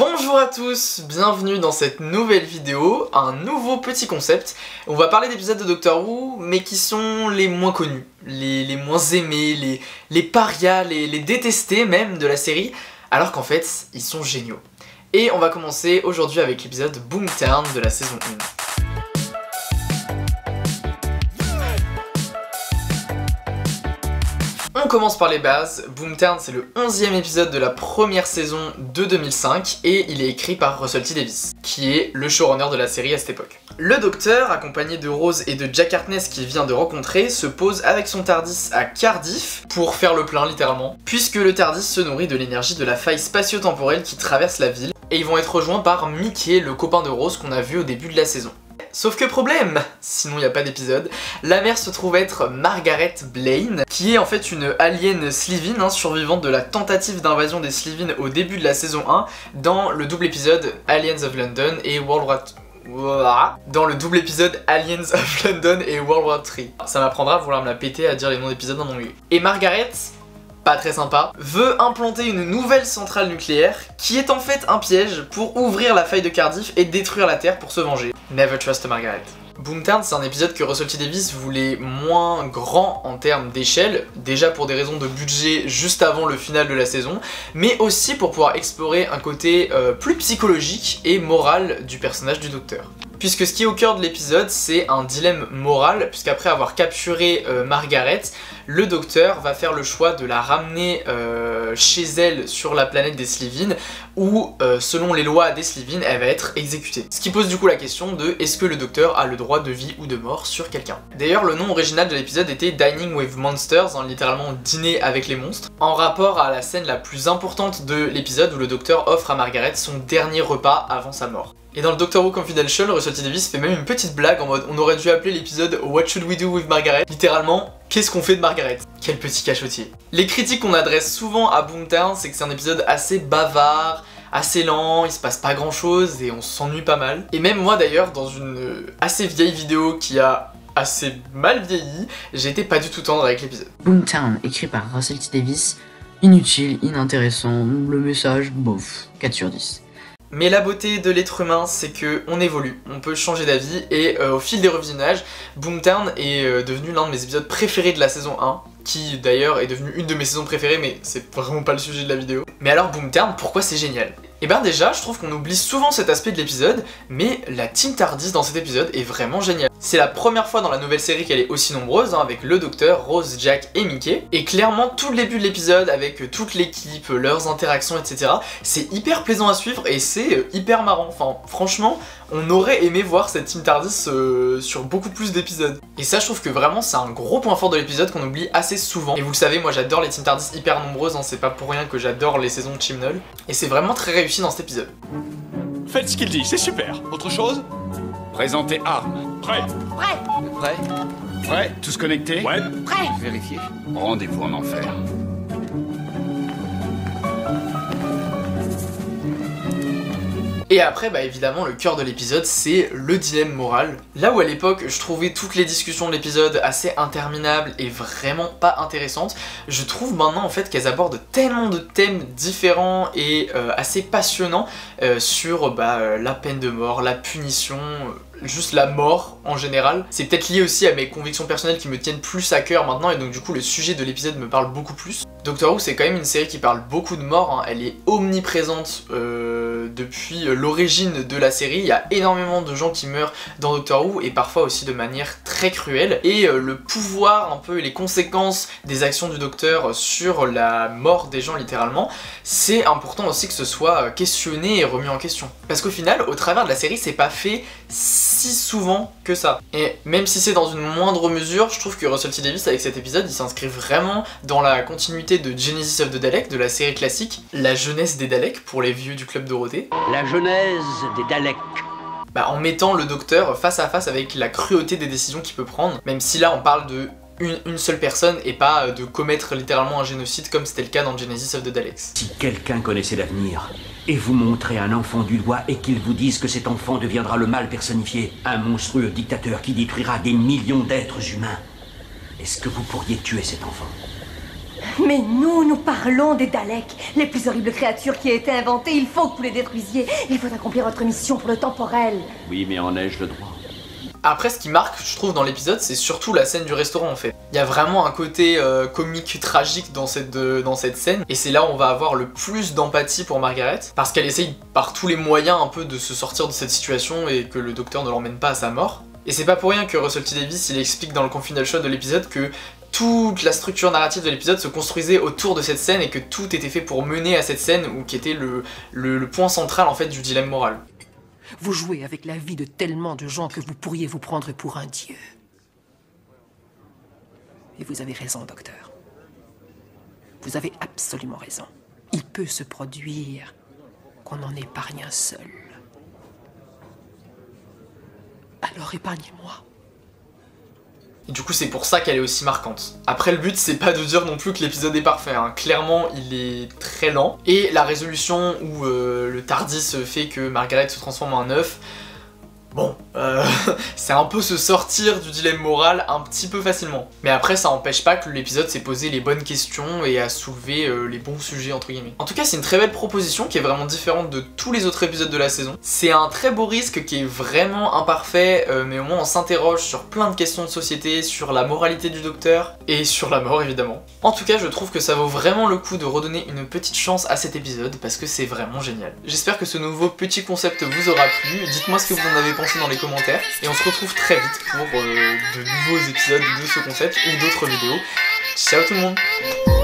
Bonjour à tous, bienvenue dans cette nouvelle vidéo, un nouveau petit concept. On va parler d'épisodes de Doctor Who, mais qui sont les moins connus, les moins aimés, les parias, les détestés même de la série, alors qu'en fait, ils sont géniaux. Et on va commencer aujourd'hui avec l'épisode Boomtown de la saison 1. On commence par les bases. Boomtown, c'est le 11e épisode de la première saison de 2005 et il est écrit par Russell T Davies, qui est le showrunner de la série à cette époque. Le docteur, accompagné de Rose et de Jack Harkness qu'il vient de rencontrer, se pose avec son TARDIS à Cardiff pour faire le plein littéralement, puisque le TARDIS se nourrit de l'énergie de la faille spatio-temporelle qui traverse la ville, et ils vont être rejoints par Mickey, le copain de Rose qu'on a vu au début de la saison. Sauf que problème, sinon il n'y a pas d'épisode, la mère se trouve être Margaret Blaine, qui est en fait une alien Slitheen, survivante de la tentative d'invasion des Slitheen au début de la saison 1, dans le double épisode Aliens of London et World War... Dans le double épisode Aliens of London et World War 3. Ça m'apprendra à vouloir me la péter à dire les noms d'épisodes en anglais. Et Margaret, pas très sympa, veut implanter une nouvelle centrale nucléaire qui est en fait un piège pour ouvrir la faille de Cardiff et détruire la Terre pour se venger. Never trust Margaret. Boomtown, c'est un épisode que Russell T Davies voulait moins grand en termes d'échelle, déjà pour des raisons de budget juste avant le final de la saison, mais aussi pour pouvoir explorer un côté plus psychologique et moral du personnage du docteur. Puisque ce qui est au cœur de l'épisode, c'est un dilemme moral, puisqu'après avoir capturé Margaret, le docteur va faire le choix de la ramener chez elle sur la planète des Slitheen, où selon les lois des Slitheen, elle va être exécutée. Ce qui pose du coup la question de est-ce que le docteur a le droit de vie ou de mort sur quelqu'un. D'ailleurs, le nom original de l'épisode était Dining with Monsters, littéralement dîner avec les monstres, en rapport à la scène la plus importante de l'épisode où le docteur offre à Margaret son dernier repas avant sa mort. Et dans le Doctor Who Confidential, Russell T Davies fait même une petite blague en mode on aurait dû appeler l'épisode What Should We Do With Margaret? Littéralement, qu'est-ce qu'on fait de Margaret? Quel petit cachotier. Les critiques qu'on adresse souvent à Boomtown, c'est que c'est un épisode assez bavard, assez lent, il se passe pas grand chose et on s'ennuie pas mal. Et même moi d'ailleurs, dans une assez vieille vidéo qui a assez mal vieilli, j'ai été pas du tout tendre avec l'épisode. Boomtown, écrit par Russell T Davies, inutile, inintéressant, le message, bof, 4 sur 10. Mais la beauté de l'être humain, c'est que on évolue, on peut changer d'avis, et au fil des revisionnages, Boomtown est devenu l'un de mes épisodes préférés de la saison 1, qui d'ailleurs est devenu une de mes saisons préférées, mais c'est vraiment pas le sujet de la vidéo. Mais alors Boomtown, pourquoi c'est génial? Et ben déjà, je trouve qu'on oublie souvent cet aspect de l'épisode, mais la Team TARDIS dans cet épisode est vraiment géniale. C'est la première fois dans la nouvelle série qu'elle est aussi nombreuse, avec le docteur, Rose, Jack et Mickey, et clairement tout le début de l'épisode, avec toute l'équipe, leurs interactions, etc., c'est hyper plaisant à suivre et c'est hyper marrant. Enfin, franchement, on aurait aimé voir cette Team TARDIS sur beaucoup plus d'épisodes. Et ça, je trouve que vraiment, c'est un gros point fort de l'épisode qu'on oublie assez souvent. Et vous le savez, moi j'adore les Team TARDIS hyper nombreuses, c'est pas pour rien que j'adore les saisons de Chibnall. Et c'est vraiment très réussi dans cet épisode. Faites ce qu'il dit, c'est super. Autre chose? Présentez armes. Prêt? Prêt. Prêt? Prêt? Tous connectés? Ouais. Prêt. Vérifiez. Rendez-vous en enfer. Et après, bah évidemment, le cœur de l'épisode, c'est le dilemme moral. Là où à l'époque, je trouvais toutes les discussions de l'épisode assez interminables et vraiment pas intéressantes, je trouve maintenant en fait qu'elles abordent tellement de thèmes différents et assez passionnants sur la peine de mort, la punition, juste la mort en général. C'est peut-être lié aussi à mes convictions personnelles qui me tiennent plus à cœur maintenant et donc du coup le sujet de l'épisode me parle beaucoup plus. Doctor Who, c'est quand même une série qui parle beaucoup de mort, elle est omniprésente depuis l'origine de la série. Il y a énormément de gens qui meurent dans Doctor Who et parfois aussi de manière très cruelle, et le pouvoir un peu et les conséquences des actions du docteur sur la mort des gens littéralement, c'est important aussi que ce soit questionné et remis en question. Parce qu'au final, au travers de la série, c'est pas fait si souvent que ça. Et même si c'est dans une moindre mesure, je trouve que Russell T Davies avec cet épisode, il s'inscrit vraiment dans la continuité de Genesis of the Daleks, de la série classique, la jeunesse des Daleks pour les vieux du Club Dorothée. La genèse des Daleks. En mettant le docteur face à face avec la cruauté des décisions qu'il peut prendre, même si là on parle de une seule personne et pas de commettre littéralement un génocide comme c'était le cas dans Genesis of the Daleks. Si quelqu'un connaissait l'avenir et vous montrait un enfant du doigt et qu'il vous dise que cet enfant deviendra le mal personnifié, un monstrueux dictateur qui détruira des millions d'êtres humains, est-ce que vous pourriez tuer cet enfant? Mais nous parlons des Daleks, les plus horribles créatures qui aient été inventées. Il faut que vous les détruisiez. Il faut accomplir votre mission pour le temporel. Oui, mais en ai-je le droit? Après, ce qui marque, je trouve, dans l'épisode, c'est surtout la scène du restaurant, en fait. Il y a vraiment un côté comique tragique dans cette scène, et c'est là où on va avoir le plus d'empathie pour Margaret, parce qu'elle essaye par tous les moyens un peu de se sortir de cette situation et que le docteur ne l'emmène pas à sa mort. Et c'est pas pour rien que Russell T Davies, il explique dans le confidential shot de l'épisode que toute la structure narrative de l'épisode se construisait autour de cette scène et que tout était fait pour mener à cette scène, ou qui était le point central, en fait, du dilemme moral. Vous jouez avec la vie de tellement de gens que vous pourriez vous prendre pour un dieu. Et vous avez raison, docteur. Vous avez absolument raison. Il peut se produire qu'on n'en épargne un seul. Alors épargnez-moi. Et du coup c'est pour ça qu'elle est aussi marquante. Après le but c'est pas de dire non plus que l'épisode est parfait, hein. Clairement il est très lent. Et la résolution où le Tardis fait que Margaret se transforme en un œuf, bon, c'est un peu se sortir du dilemme moral un petit peu facilement. Mais après ça empêche pas que l'épisode s'est posé les bonnes questions et a soulevé les bons sujets entre guillemets. En tout cas c'est une très belle proposition qui est vraiment différente de tous les autres épisodes de la saison. C'est un très beau risque qui est vraiment imparfait, mais au moins on s'interroge sur plein de questions de société, sur la moralité du docteur et sur la mort évidemment. En tout cas je trouve que ça vaut vraiment le coup de redonner une petite chance à cet épisode parce que c'est vraiment génial. J'espère que ce nouveau petit concept vous aura plu, dites-moi ce que vous en avez pensé dans les commentaires et on se retrouve très vite pour de nouveaux épisodes de ce concept ou d'autres vidéos. Ciao tout le monde!